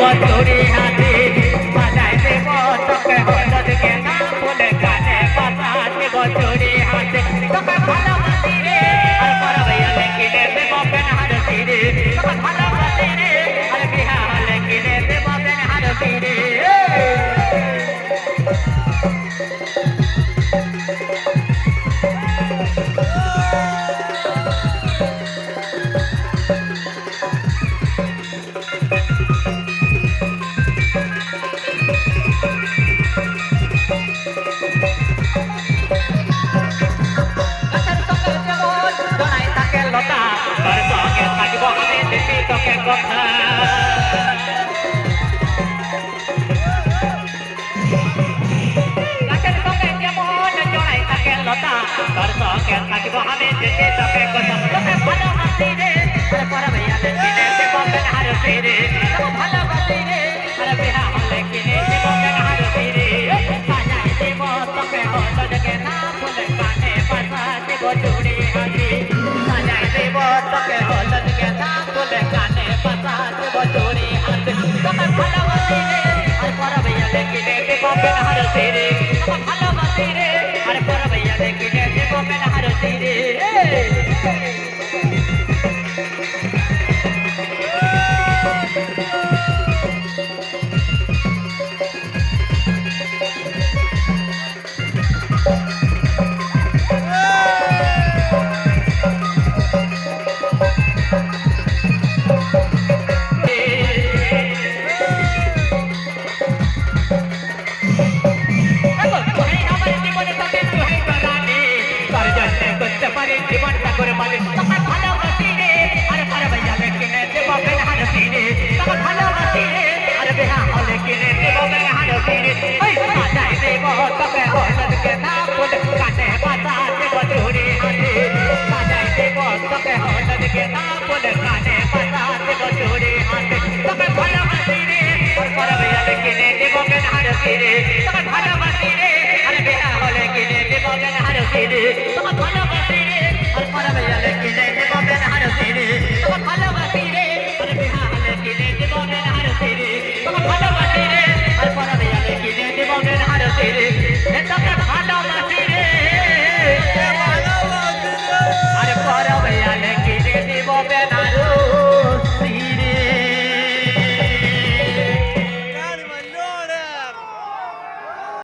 চুরি হাতে বাজাই দেব তোকে হলদ গেঁদা ফুল কানে বাজা দেব চুরি হাতে তোকে ভালোবাসি রে আর পরবাইয়ালে কিনে দেব বেনহার তীরে তোকে ভালোবাসি রে আর বিহা হলে কিনে দেব বেনহার তীরে ভালোবাসি রে আর বেলা হলে কিনে দেব বেনহার তীরে